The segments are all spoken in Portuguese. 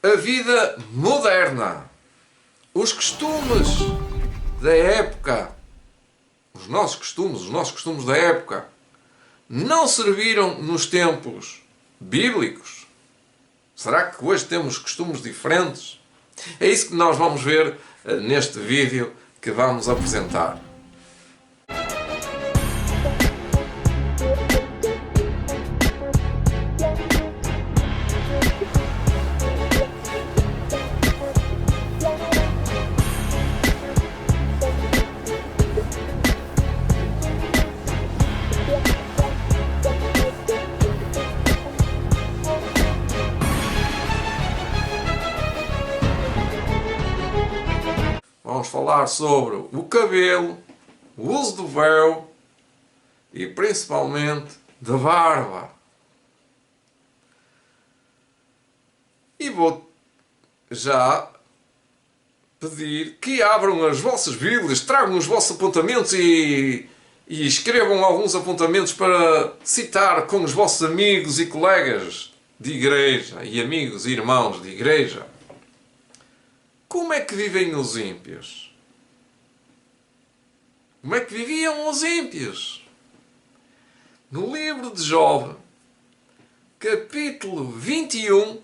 A vida moderna, os costumes da época, os nossos costumes da época, não serviram nos tempos bíblicos? Será que hoje temos costumes diferentes? É isso que nós vamos ver neste vídeo que vamos apresentar. Vamos falar sobre o cabelo, o uso do véu e principalmente da barba. E vou já pedir que abram as vossas Bíblias, tragam os vossos apontamentos e escrevam alguns apontamentos para citar com os vossos amigos e colegas de igreja e amigos e irmãos de igreja. Como é que vivem os ímpios? Como é que viviam os ímpios? No livro de Job, capítulo 21,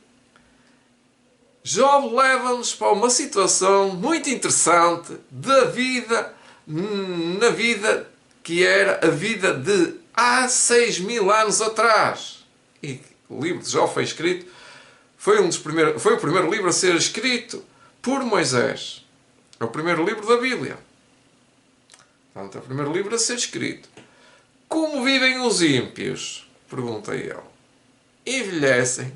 Job leva-nos para uma situação muito interessante da vida, na vida que era a vida de há 6.000 anos atrás. E o livro de Job foi escrito, foi o primeiro livro a ser escrito por Moisés. É o primeiro livro da Bíblia. Portanto, é o primeiro livro a ser escrito. Como vivem os ímpios? Pergunta ele. Envelhecem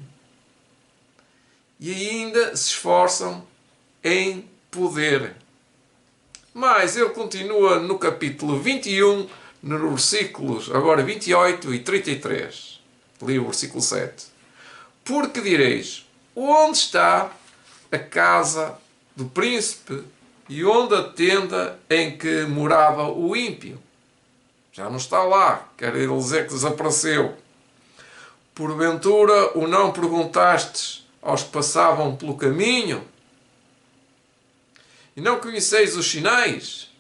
e ainda se esforçam em poder. Mas ele continua no capítulo 21, nos versículos agora 28 e 33. Li o versículo 7. Porque direis, onde está a casa do príncipe e onde a tenda em que morava o ímpio? Já não está lá, quer dizer que desapareceu. Porventura o não perguntastes aos que passavam pelo caminho? E não conheceis os sinais?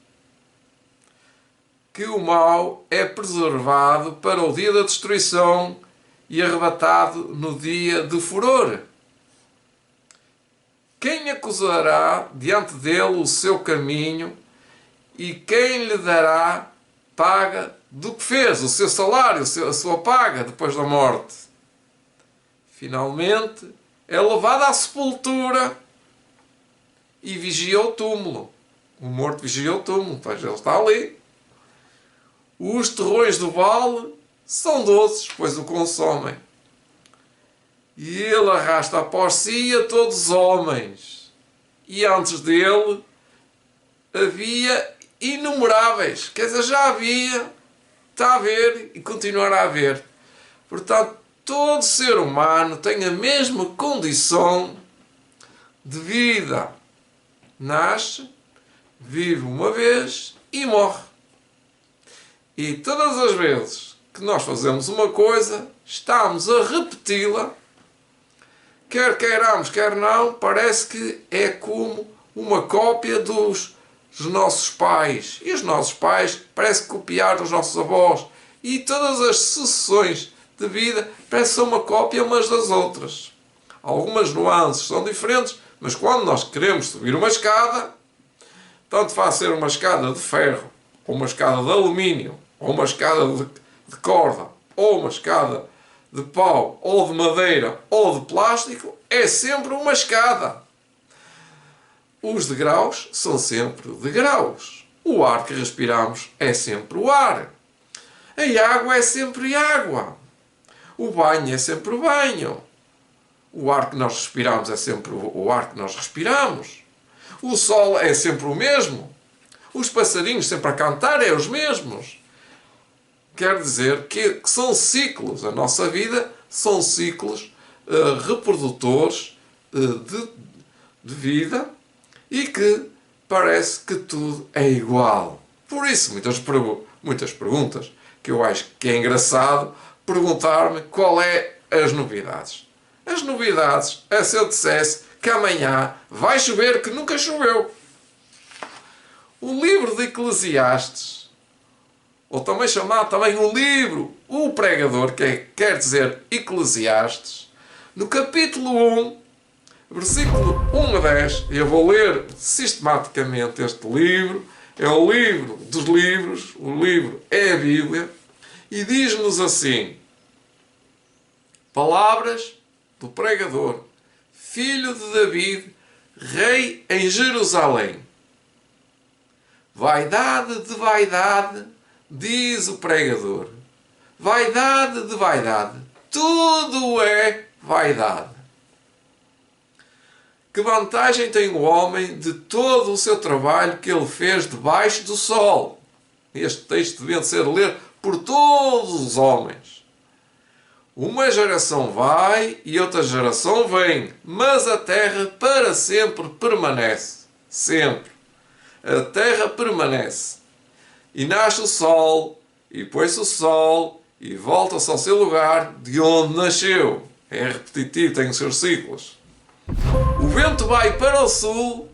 Que o mal é preservado para o dia da destruição e arrebatado no dia de furor. Quem acusará diante dele o seu caminho e quem lhe dará paga do que fez, o seu salário, a sua paga depois da morte? Finalmente é levado à sepultura e vigia o túmulo. O morto vigia o túmulo, pois ele está ali. Os terrões do vale são doces, pois o consomem. E ele arrasta após si a todos os homens. E antes dele havia inumeráveis. Quer dizer, já havia, está a haver e continuará a haver. Portanto, todo ser humano tem a mesma condição de vida. Nasce, vive uma vez e morre. E todas as vezes que nós fazemos uma coisa, estamos a repeti-la. Quer queiramos, quer não, parece que é como uma cópia dos nossos pais. E os nossos pais parece que copiaram os nossos avós. E todas as sucessões de vida parecem ser uma cópia umas das outras. Algumas nuances são diferentes, mas quando nós queremos subir uma escada, tanto faz ser uma escada de ferro, ou uma escada de alumínio, ou uma escada de corda, ou uma escada de pau, ou de madeira, ou de plástico, é sempre uma escada. Os degraus são sempre degraus. O ar que respiramos é sempre o ar. A água é sempre água. O banho é sempre o banho. O ar que nós respiramos é sempre o ar que nós respiramos. O sol é sempre o mesmo. Os passarinhos sempre a cantar é os mesmos. Quer dizer que são ciclos. A nossa vida são ciclos reprodutores de vida e que parece que tudo é igual. Por isso, muitas perguntas que eu acho que é engraçado perguntar-me qual é as novidades. As novidades é se eu dissesse que amanhã vai chover que nunca choveu. O livro de Eclesiastes, ou também chamado também o livro O Pregador, que quer dizer Eclesiastes, no capítulo 1, versículo 1 a 10, eu vou ler sistematicamente este livro, é o livro dos livros, o livro é a Bíblia, e diz-nos assim: palavras do pregador, filho de David, rei em Jerusalém. Vaidade de vaidade, diz o pregador. Vaidade de vaidade, tudo é vaidade. Que vantagem tem o homem de todo o seu trabalho que ele fez debaixo do sol? Este texto devia ser lido por todos os homens. Uma geração vai e outra geração vem, mas a terra para sempre permanece. Sempre. A terra permanece. E nasce o sol, e põe-se o sol, e volta-se ao seu lugar de onde nasceu. É repetitivo, tem os seus ciclos. O vento vai para o sul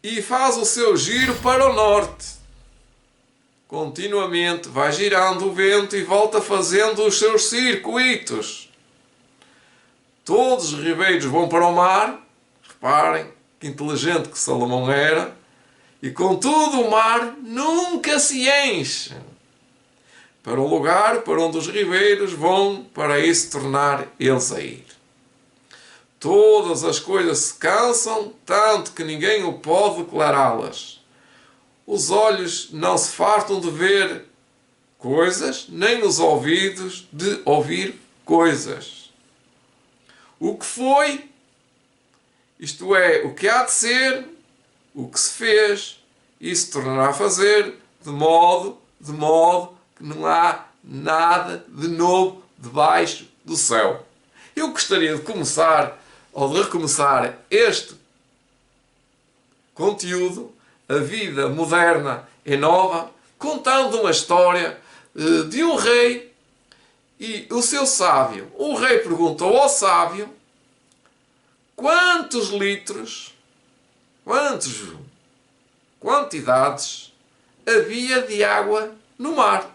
e faz o seu giro para o norte. Continuamente vai girando o vento e volta fazendo os seus circuitos. Todos os ribeiros vão para o mar. Reparem que inteligente que Salomão era. E contudo o mar nunca se enche. Para o lugar para onde os ribeiros vão, para aí se tornar eles a ir. Todas as coisas se cansam, tanto que ninguém o pode declará-las. Os olhos não se fartam de ver coisas, nem os ouvidos de ouvir coisas. O que foi, isto é, o que há de ser, o que se fez, e se tornará a fazer, de modo que não há nada de novo debaixo do céu. Eu gostaria de começar, ou de recomeçar este conteúdo, a vida moderna e nova, contando uma história de um rei e o seu sábio. O rei perguntou ao sábio quantos litros, quantidades havia de água no mar.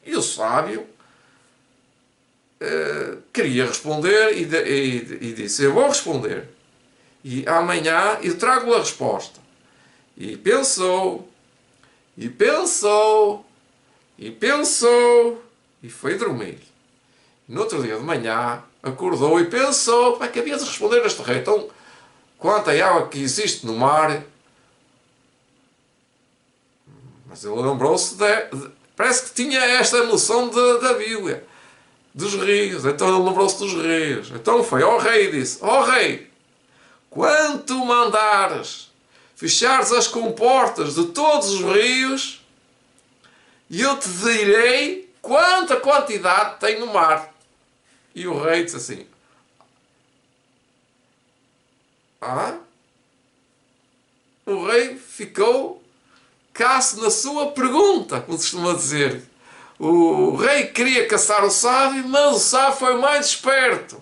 E o sábio queria responder e disse: eu vou responder. E amanhã eu trago a resposta. E pensou, e pensou, e pensou, e foi dormir. E no outro dia de manhã acordou e pensou como é que havia de responder a este rei. Então, quanta água que existe no mar? Mas ele lembrou-se parece que tinha esta noção da Bíblia, dos rios. Então ele lembrou-se dos rios. Então foi ao rei e disse: ó rei, quanto mandares fechares as comportas de todos os rios, e eu te direi quanta quantidade tem no mar. E o rei disse assim: o rei ficou caço na sua pergunta, como se costuma dizer. O rei queria caçar o sábio, mas o sábio foi mais esperto.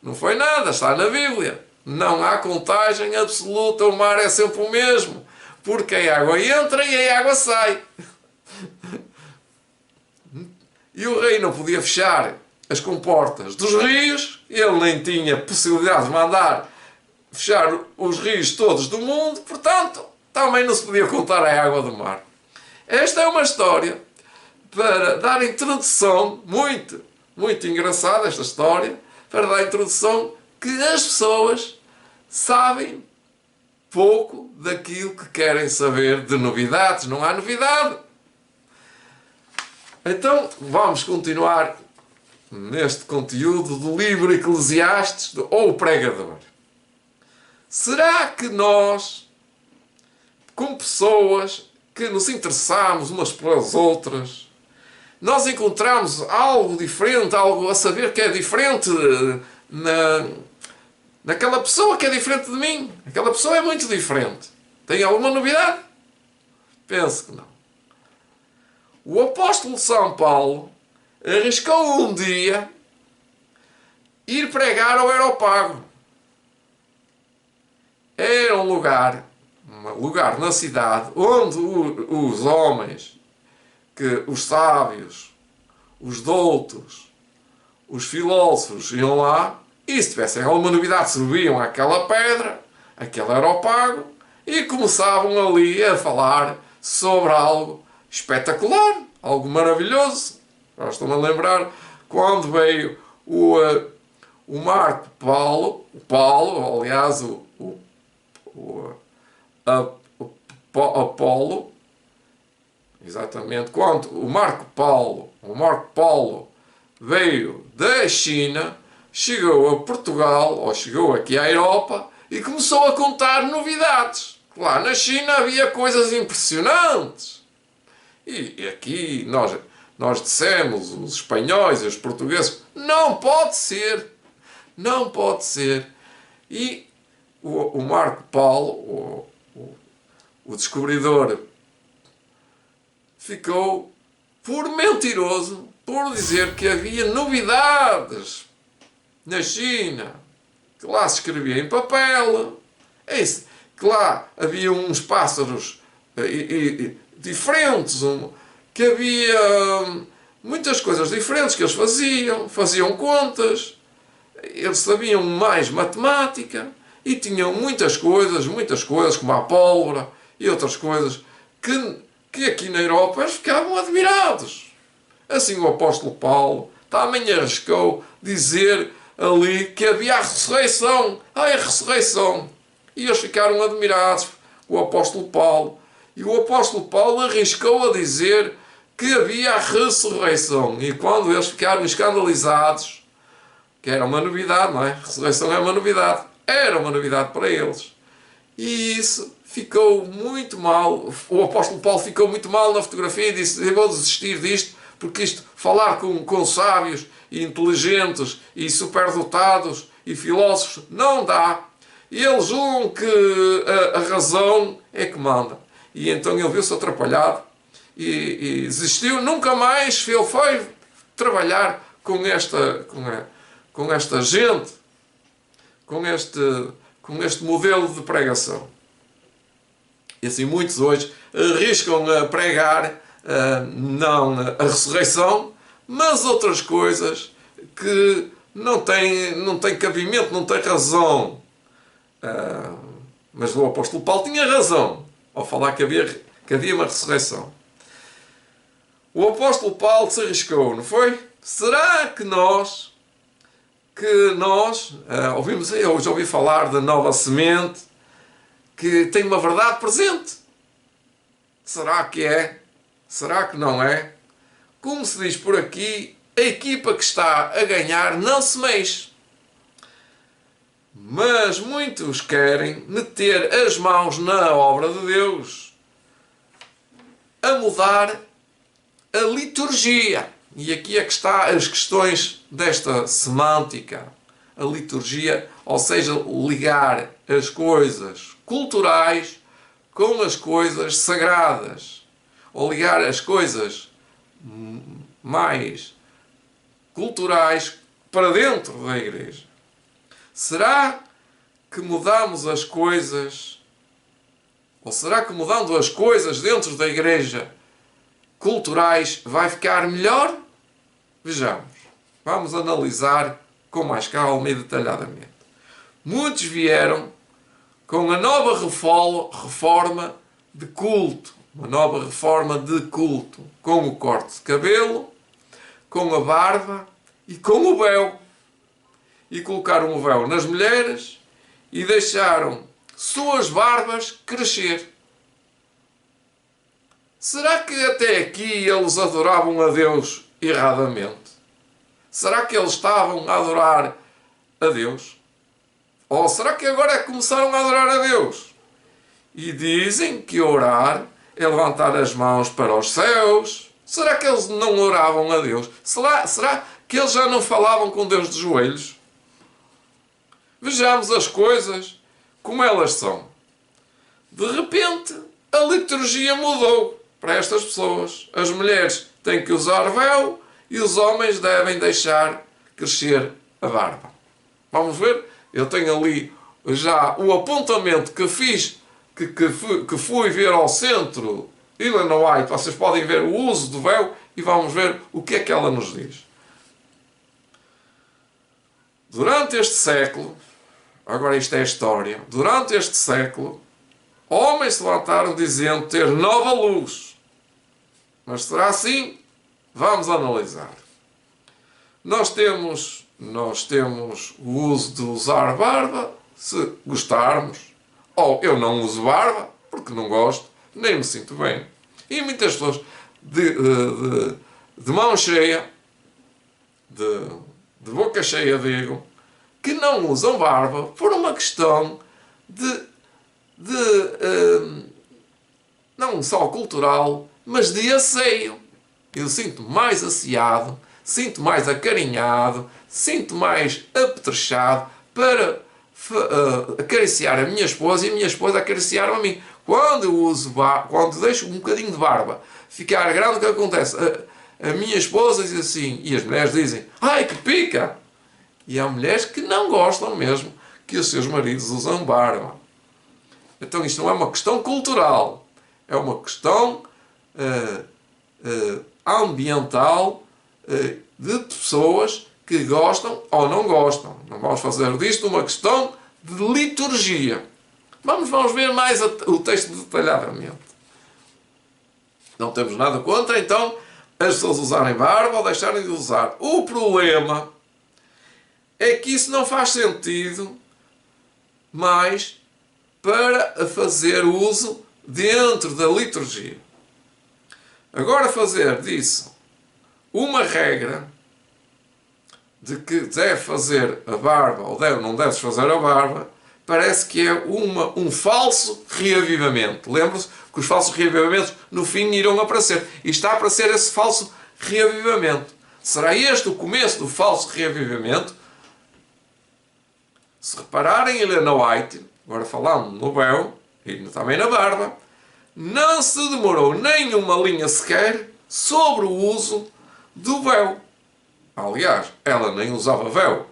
Não foi nada, está na Bíblia. Não há contagem absoluta, o mar é sempre o mesmo, porque a água entra e a água sai. E o rei não podia fechar as comportas dos rios, ele nem tinha possibilidade de mandar fechar os rios todos do mundo, portanto, também não se podia contar a água do mar. Esta é uma história para dar introdução, muito engraçada esta história, para dar introdução que as pessoas sabem pouco daquilo que querem saber de novidades. Não há novidade. Então, vamos continuar neste conteúdo do livro Eclesiastes, ou o Pregador. Será que nós, como pessoas que nos interessamos umas pelas outras, nós encontramos algo diferente, algo a saber que é diferente naquela pessoa que é diferente de mim? Aquela pessoa é muito diferente. Tem alguma novidade? Penso que não. O apóstolo São Paulo arriscou um dia ir pregar ao Areópago. Era um lugar na cidade onde os homens, os sábios, os doutos, os filósofos iam lá e se tivessem alguma novidade subiam àquela pedra, aquele Areópago, e começavam ali a falar sobre algo espetacular, algo maravilhoso. Já estou-me a lembrar quando veio o Marco Paulo, aliás, Apolo, exatamente, quando o Marco Paulo veio da China, chegou a Portugal, ou chegou aqui à Europa, e começou a contar novidades. Lá na China havia coisas impressionantes. E aqui nós dissemos, os espanhóis e os portugueses, não pode ser. Não pode ser. E o Marco Paulo, o descobridor, ficou por mentiroso por dizer que havia novidades na China, que lá se escrevia em papel, que lá havia uns pássaros diferentes, que havia muitas coisas diferentes que eles faziam contas, eles sabiam mais matemática e tinham muitas coisas como a pólvora e outras coisas que aqui na Europa eles ficavam admirados. Assim o apóstolo Paulo também arriscou dizer ali que havia a ressurreição. A ressurreição. E eles ficaram admirados, o apóstolo Paulo. E o apóstolo Paulo arriscou a dizer que havia a ressurreição. E quando eles ficaram escandalizados, que era uma novidade, não é? A ressurreição é uma novidade. Era uma novidade para eles. E isso ficou muito mal. O apóstolo Paulo ficou muito mal na fotografia e disse: eu vou desistir disto, porque isto, falar com sábios e inteligentes e superdotados e filósofos, não dá. E eles julgam que a razão é que manda. E então ele viu-se atrapalhado e desistiu. Nunca mais ele foi trabalhar com esta gente, com este modelo de pregação. E assim muitos hoje arriscam a pregar não a ressurreição, mas outras coisas que não têm cabimento, não têm razão. Mas o apóstolo Paulo tinha razão ao falar que havia uma ressurreição. O apóstolo Paulo se arriscou, não foi? Será que nós ouvimos aí, hoje ouvi falar da nova semente que tem uma verdade presente? Será que é? Será que não é? Como se diz por aqui, a equipa que está a ganhar não se mexe. Mas muitos querem meter as mãos na obra de Deus, a mudar a liturgia. E aqui é que está as questões desta semântica. A liturgia, ou seja, ligar as coisas culturais com as coisas sagradas. Ou ligar as coisas mais culturais para dentro da igreja. Será que mudamos as coisas, ou será que mudando as coisas dentro da igreja culturais vai ficar melhor? Vejamos. Vamos analisar com mais calma e detalhadamente. Muitos vieram com a nova reforma de culto. Uma nova reforma de culto. Com o corte de cabelo, com a barba e com o véu. E colocaram o véu nas mulheres e deixaram suas barbas crescer. Será que até aqui eles adoravam a Deus erradamente? Será que eles estavam a adorar a Deus? Ou será que agora começaram a adorar a Deus? E dizem que orar é levantar as mãos para os céus. Será que eles não oravam a Deus? Será que eles já não falavam com Deus de joelhos? Vejamos as coisas como elas são. De repente, a liturgia mudou para estas pessoas. As mulheres têm que usar véu e os homens devem deixar crescer a barba. Vamos ver? Eu tenho ali já o apontamento que fiz, que fui ver ao centro Illinois. Vocês podem ver o uso do véu e vamos ver o que é que ela nos diz. Durante este século, agora isto é a história, durante este século, homens se levantaram dizendo ter nova luz. Mas será assim? Vamos analisar. Nós temos o uso de usar barba, se gostarmos. Ou eu não uso barba, porque não gosto, nem me sinto bem. E muitas pessoas de mão cheia, de boca cheia, digo, que não usam barba por uma questão não só cultural, mas de asseio. Eu sinto mais asseado, sinto mais acarinhado, sinto mais apetrechado para acariciar a minha esposa e a minha esposa acariciar-me a mim. Quando eu quando deixo um bocadinho de barba ficar grande, o que acontece? A minha esposa diz assim, e as mulheres dizem, ai que pica! E há mulheres que não gostam mesmo que os seus maridos usam barba. Então isto não é uma questão cultural, é uma questão ambiental de pessoas que gostam ou não gostam. Não vamos fazer disto uma questão de liturgia. Vamos ver mais o texto detalhadamente. Não temos nada contra, então, as pessoas usarem barba ou deixarem de usar. O problema é que isso não faz sentido mais para fazer uso dentro da liturgia. Agora fazer disso uma regra de que deve fazer a barba ou não deves fazer a barba, parece que é um falso reavivamento. Lembram-se que os falsos reavivamentos no fim irão aparecer. E está a aparecer esse falso reavivamento. Será este o começo do falso reavivamento? Se repararem em Helena White, agora falando no véu e também na barba, não se demorou nem uma linha sequer sobre o uso do véu. Aliás, ela nem usava véu.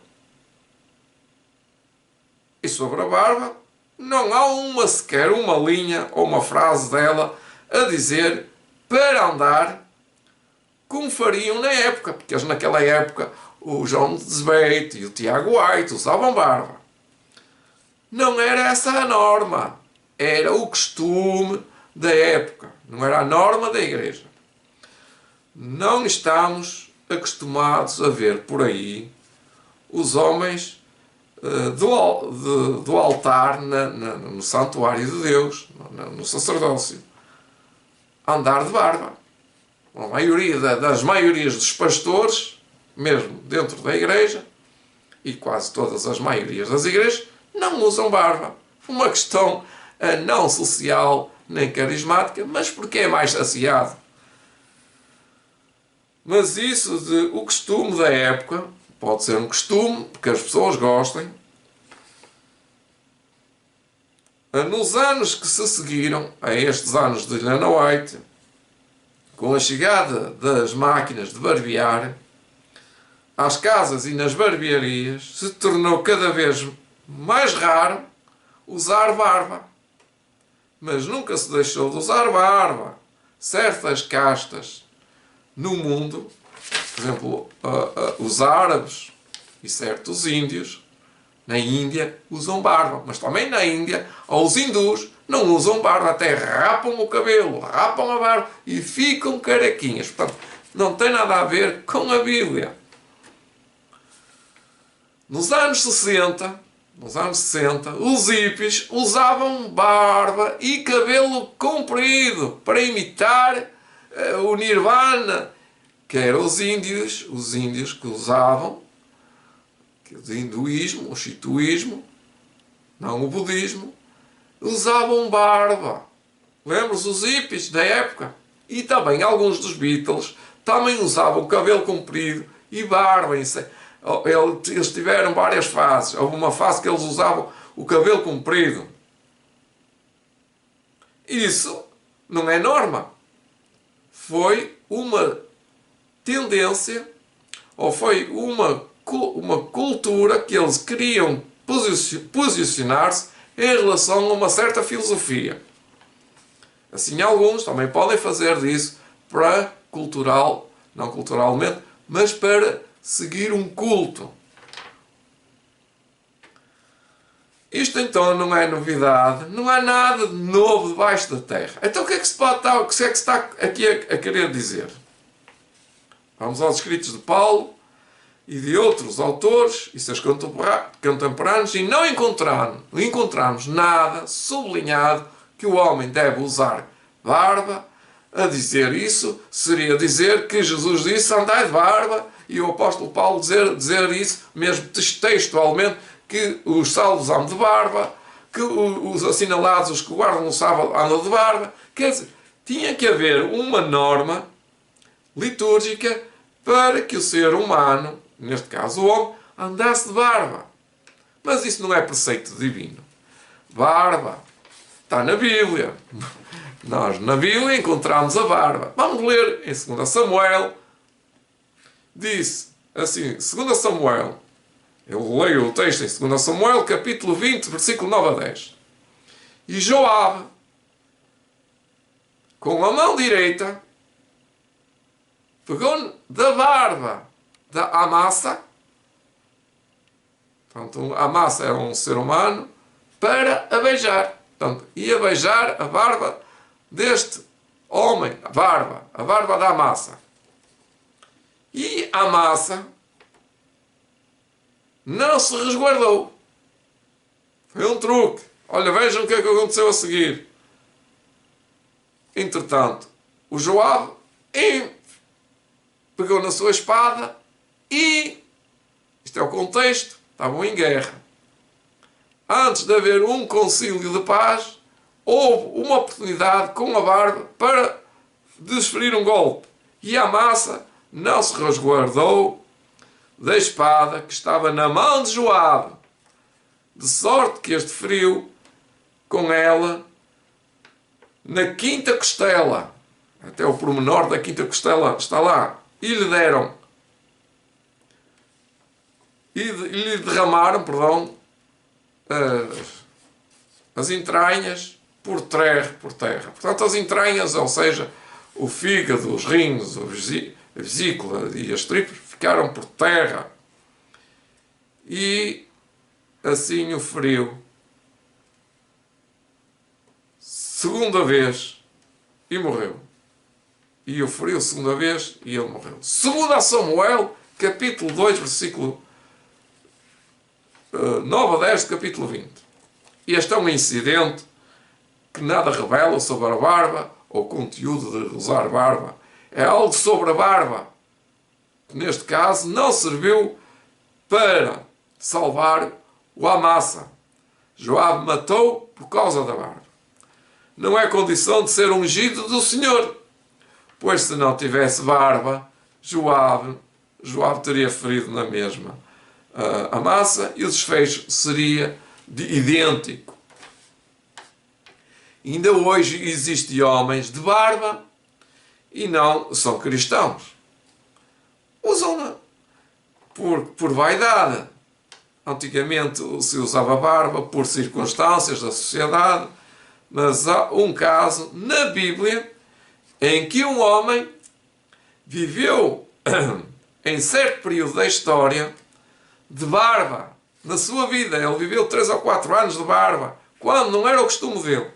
E sobre a barba, não há sequer uma linha ou uma frase dela a dizer para andar como fariam na época. Porque eles naquela época, o John Desbate e o Tiago White usavam barba. Não era essa a norma. Era o costume da época. Não era a norma da igreja. Não estamos acostumados a ver por aí os homens do altar no santuário de Deus, no sacerdócio, andar de barba. A maioria das maiorias dos pastores, mesmo dentro da igreja, e quase todas as maiorias das igrejas, não usam barba. Uma questão não social nem carismática, mas porque é mais saciado. Mas isso o costume da época, pode ser um costume, porque as pessoas gostem. Nos anos que se seguiram, a estes anos de Helena White, com a chegada das máquinas de barbear, às casas e nas barbearias, se tornou cada vez mais raro usar barba. Mas nunca se deixou de usar barba. Certas castas no mundo, por exemplo, os árabes e certos índios, na Índia, usam barba. Mas também na Índia, os hindus não usam barba, até rapam o cabelo, rapam a barba e ficam carequinhas. Portanto, não tem nada a ver com a Bíblia. Nos anos 60, os hippies usavam barba e cabelo comprido para imitar o Nirvana, que eram os índios que usavam, o hinduísmo, o shintoísmo, não o budismo, usavam barba. Lembram-se os hippies da época? E também alguns dos Beatles também usavam cabelo comprido e barba. Eles tiveram várias fases. Houve uma fase que eles usavam o cabelo comprido. Isso não é norma. Foi uma tendência, ou foi uma uma cultura que eles queriam posicionar-se em relação a uma certa filosofia. Assim, alguns também podem fazer disso para cultural, não culturalmente, mas para seguir um culto. Isto então não é novidade, não há nada de novo debaixo da terra. Então o que é que se está aqui a querer dizer? Vamos aos escritos de Paulo e de outros autores e seus contemporâneos e não encontramos nada sublinhado que o homem deve usar barba. A dizer isso seria dizer que Jesus disse andai de barba, e o apóstolo Paulo dizer isso mesmo textualmente, que os salvos andam de barba, que os assinalados, os que guardam o sábado, andam de barba. Quer dizer, tinha que haver uma norma litúrgica para que o ser humano, neste caso o homem, andasse de barba. Mas isso não é preceito divino. Barba está na Bíblia. Nós na Bíblia encontramos a barba. Vamos ler em 2 Samuel. Disse assim, 2 Samuel, eu leio o texto em 2 Samuel, capítulo 20, versículo 9 a 10. E Joabe, com a mão direita, pegou da barba da Amasa. Portanto, a Amasa era um ser humano, para a beijar. Portanto, ia beijar a barba deste homem, a barba da Amasa. E a Amasa não se resguardou. Foi um truque. Olha, vejam o que é que aconteceu a seguir. Entretanto, o Joabe pegou na sua espada e, isto é o contexto, estavam em guerra. Antes de haver um concílio de paz, houve uma oportunidade com a barba para desferir um golpe. E a Amasa não se resguardou da espada que estava na mão de Joabe, de sorte que este feriu com ela na quinta costela. Até o pormenor da quinta costela está lá. E lhe deram, e lhe derramaram, perdão, as entranhas por terra. Portanto, as entranhas, ou seja, o fígado, os rins, a vesícula e as tripas ficaram por terra. E assim o feriu segunda vez e morreu. E o feriu segunda vez e ele morreu. Segundo a Samuel, capítulo 2, versículo 9 a 10 do capítulo 20. Este é um incidente que nada revela sobre a barba ou o conteúdo de usar barba. É algo sobre a barba, que neste caso não serviu para salvar o Amasa. Joabe matou por causa da barba. Não é condição de ser ungido do Senhor, pois se não tivesse barba, Joabe teria ferido na mesma Amasa e o desfecho seria idêntico. Ainda hoje existem homens de barba e não são cristãos. Usam-na por vaidade. Antigamente se usava barba por circunstâncias da sociedade, mas há um caso na Bíblia em que um homem viveu em certo período da história de barba. Na sua vida ele viveu 3 ou 4 anos de barba, quando não era o costume dele,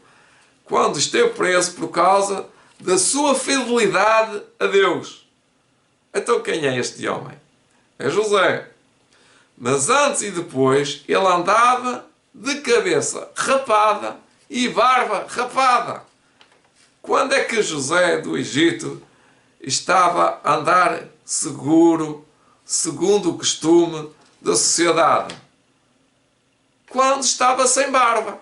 quando esteve preso por causa da sua fidelidade a Deus. Então quem é este homem? É José. Mas antes e depois ele andava de cabeça rapada e barba rapada. Quando é que José do Egito estava a andar seguro, segundo o costume da sociedade? Quando estava sem barba.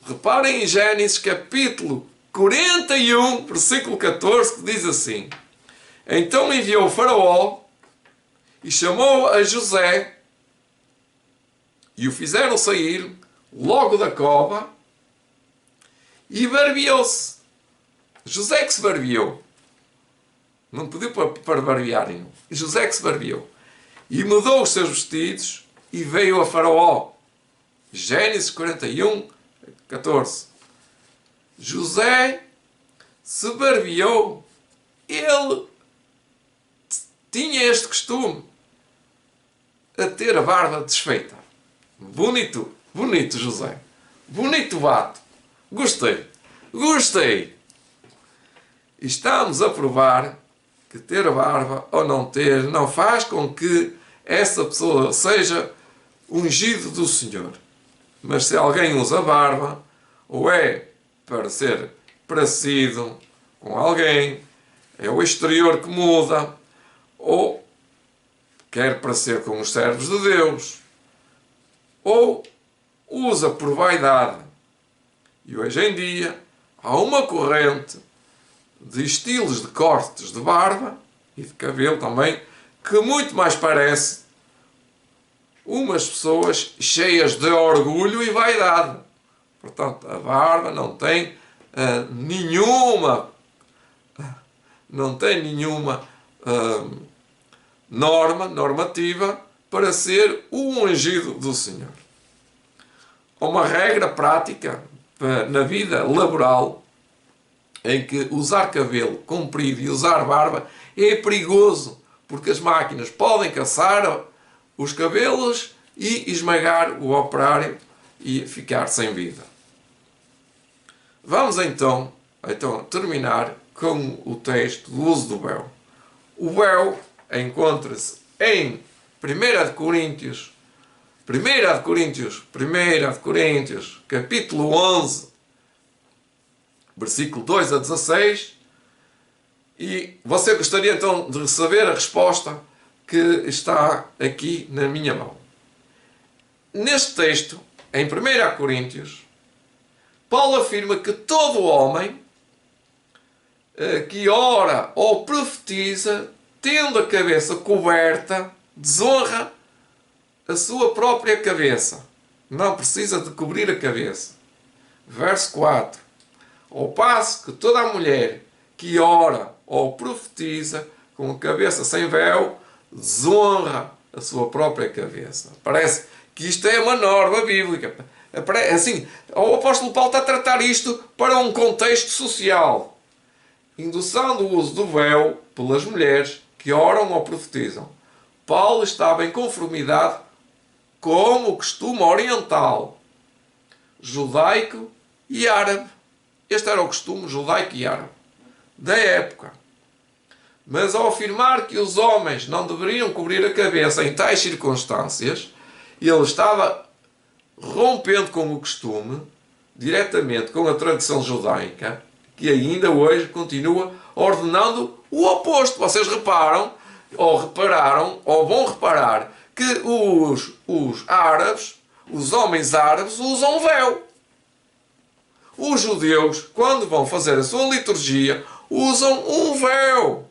Reparem em Gênesis capítulo 41, versículo 14, que diz assim: Então enviou o Faraó e chamou a José e o fizeram sair logo da cova e barbeou-se. José que se barbeou. Não pediu para barbearem. José que se barbeou. E mudou os seus vestidos e veio a Faraó. Gênesis 41, 14. José se barbeou. Ele tinha este costume a ter a barba desfeita. Bonito, bonito José. Bonito vato. Gostei. Gostei. Estamos a provar que ter a barba ou não ter não faz com que essa pessoa seja ungido do Senhor. Mas se alguém usa barba, ou é para ser parecido com alguém, é o exterior que muda, ou quer parecer com os servos de Deus, ou usa por vaidade. E hoje em dia há uma corrente de estilos de cortes de barba e de cabelo também, que muito mais parece umas pessoas cheias de orgulho e vaidade. Portanto, a barba não tem nenhuma normativa para ser o ungido do Senhor. Há uma regra prática na vida laboral em que usar cabelo comprido e usar barba é perigoso, porque as máquinas podem caçar os cabelos e esmagar o operário e ficar sem vida. Vamos então terminar com o texto do uso do véu. O véu encontra-se em 1 Coríntios, capítulo 11, versículo 2 a 16, e você gostaria então de saber a resposta que está aqui na minha mão. Neste texto, em 1 Coríntios, Paulo afirma que todo homem que ora ou profetiza, tendo a cabeça coberta, desonra a sua própria cabeça. Não precisa de cobrir a cabeça. Verso 4. Ao passo que toda a mulher que ora ou profetiza com a cabeça sem véu, desonra a sua própria cabeça. Parece que isto é uma norma bíblica. Assim, o apóstolo Paulo está a tratar isto para um contexto social. Indução do uso do véu pelas mulheres que oram ou profetizam. Paulo estava em conformidade com o costume oriental, judaico e árabe. Este era o costume judaico e árabe da época. Mas ao afirmar que os homens não deveriam cobrir a cabeça em tais circunstâncias, ele estava rompendo com o costume, diretamente com a tradição judaica, que ainda hoje continua ordenando o oposto. Vocês reparam, ou repararam, ou vão reparar, que os árabes, os homens árabes, usam véu. Os judeus, quando vão fazer a sua liturgia, usam um véu.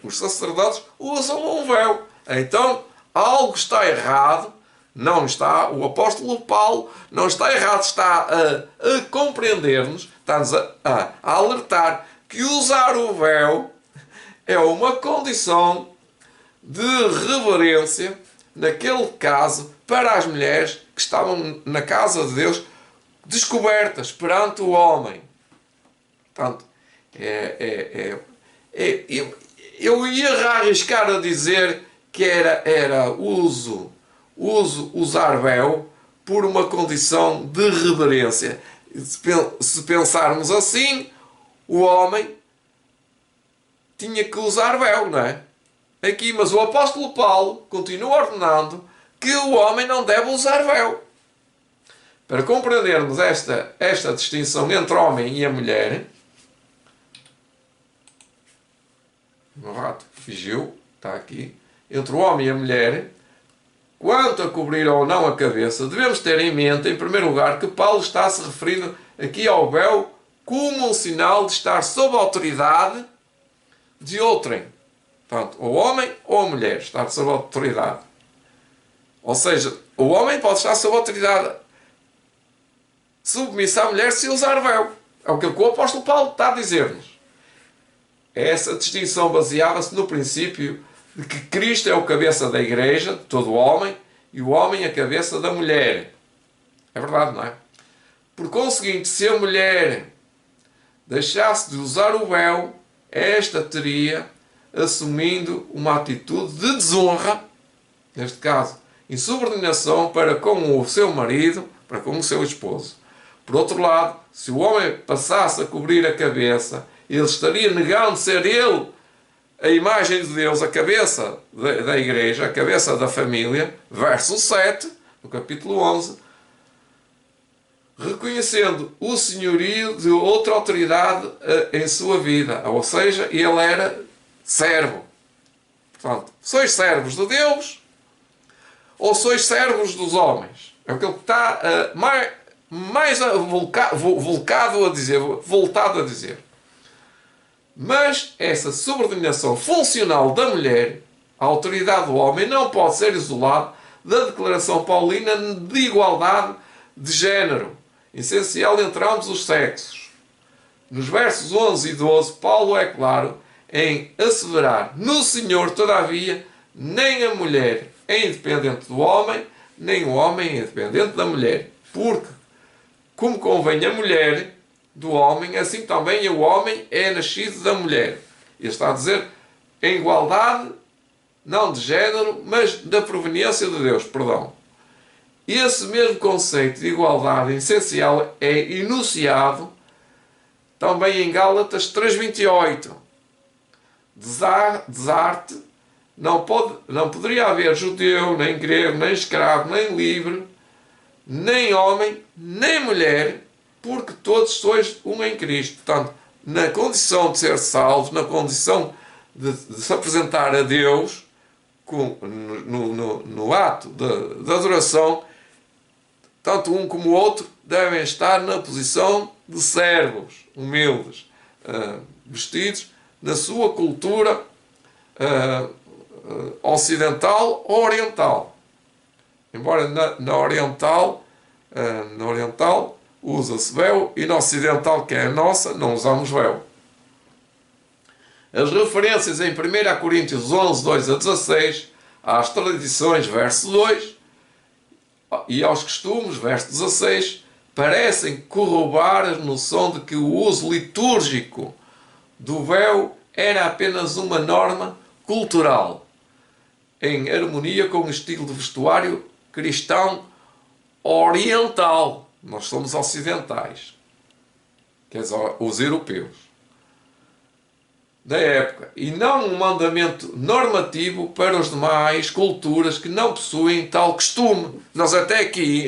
Os sacerdotes usam um véu. Então, algo está errado. Não está, o apóstolo Paulo não está errado, está a compreender-nos, está-nos a alertar que usar o véu é uma condição de reverência, naquele caso, para as mulheres que estavam na casa de Deus, descobertas perante o homem. Portanto, eu ia arriscar a dizer que era usar véu por uma condição de reverência. Se pensarmos assim, o homem tinha que usar véu, não é? Aqui, mas o apóstolo Paulo continua ordenando que o homem não deve usar véu. Para compreendermos esta distinção entre o homem e a mulher, o rato fugiu, está aqui, entre o homem e a mulher, quanto a cobrir ou não a cabeça, devemos ter em mente, em primeiro lugar, que Paulo está se referindo aqui ao véu como um sinal de estar sob a autoridade de outrem. Portanto, o homem ou a mulher estar sob a autoridade. Ou seja, o homem pode estar sob a autoridade submissa à mulher se usar véu. É o que o apóstolo Paulo está a dizer-nos. essa distinção baseava-se no princípio de que Cristo é o cabeça da igreja, de todo o homem, e o homem a cabeça da mulher. É verdade, não é? Por conseguinte, se a mulher deixasse de usar o véu, esta teria assumindo uma atitude de desonra, neste caso, insubordinação para com o seu marido, para com o seu esposo. Por outro lado, se o homem passasse a cobrir a cabeça, ele estaria negando ser ele a imagem de Deus, a cabeça da igreja, a cabeça da família, verso 7, no capítulo 11, reconhecendo o senhorio de outra autoridade em sua vida, ou seja, ele era servo. Portanto, sois servos de Deus ou sois servos dos homens? É o que ele está mais voltado a dizer. Mas essa subordinação funcional da mulher à autoridade do homem não pode ser isolada da declaração paulina de igualdade de género, essencial entre ambos os sexos. Nos versos 11 e 12, Paulo é claro em asseverar: no Senhor, todavia, nem a mulher é independente do homem, nem o homem é independente da mulher. Porque, como convém a mulher do homem, assim também o homem é nascido da mulher. Ele está a dizer em igualdade, não de género, mas da proveniência de Deus, perdão. Esse mesmo conceito de igualdade essencial é enunciado também em Gálatas 3,28. Desarte, não poderia haver judeu, nem grego, nem escravo, nem livre, nem homem, nem mulher, porque todos sois um em Cristo. Portanto, na condição de ser salvos, na condição de se apresentar a Deus, no ato de adoração, tanto um como o outro devem estar na posição de servos, humildes, vestidos na sua cultura ocidental ou oriental. Embora na oriental usa-se véu e na ocidental, que é a nossa, não usamos véu. As referências em 1 Coríntios 11, 2 a 16, às tradições, verso 2, e aos costumes, verso 16, parecem corroborar a noção de que o uso litúrgico do véu era apenas uma norma cultural, em harmonia com o estilo de vestuário cristão oriental. Nós somos ocidentais, quer dizer, os europeus da época, e não um mandamento normativo para as demais culturas que não possuem tal costume. Nós até aqui,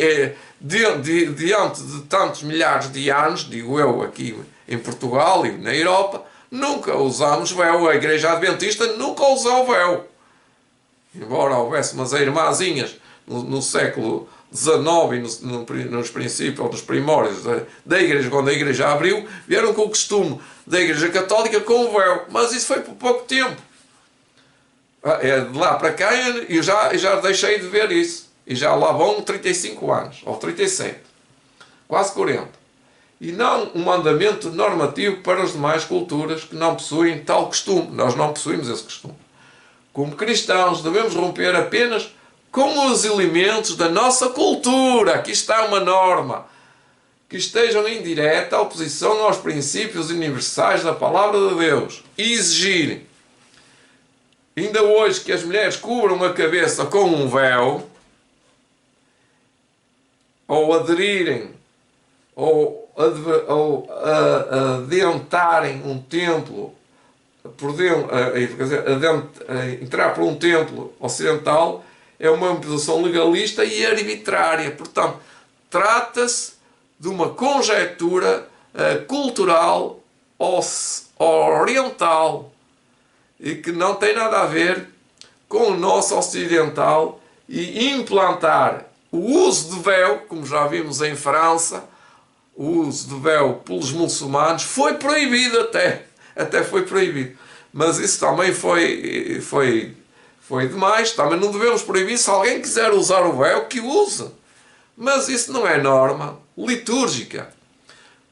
diante de tantos milhares de anos, digo eu aqui em Portugal e na Europa, nunca usamos véu. A Igreja Adventista nunca usou véu. Embora houvesse umas irmãzinhas no século XIX e nos princípios, ou nos primórdios da Igreja, quando a Igreja abriu, vieram com o costume da Igreja Católica com o véu. Mas isso foi por pouco tempo. De lá para cá eu já deixei de ver isso. E já lá vão 35 anos, ou 37. Quase 40. E não um mandamento normativo para as demais culturas que não possuem tal costume. Nós não possuímos esse costume. Como cristãos, devemos romper apenas com os elementos da nossa cultura. Aqui está uma norma. Que estejam em direta oposição aos princípios universais da Palavra de Deus. E exigir, ainda hoje, que as mulheres cubram a cabeça com um véu, ou aderirem, ou adentrarem um templo, entrar por um templo ocidental, é uma imposição legalista e arbitrária. Portanto, trata-se de uma conjectura cultural oriental e que não tem nada a ver com o nosso ocidental, e implantar o uso de véu, como já vimos em França, o uso de véu pelos muçulmanos foi proibido até foi proibido. Mas isso também foi demais. Também não devemos proibir. Se alguém quiser usar o véu, que use. Mas isso não é norma litúrgica.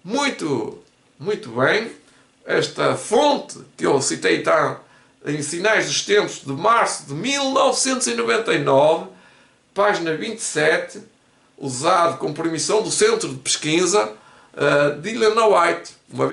Muito bem. esta fonte que eu citei está em Sinais dos Tempos de março de 1999, página 27, usado com permissão do Centro de Pesquisa de Illinois White.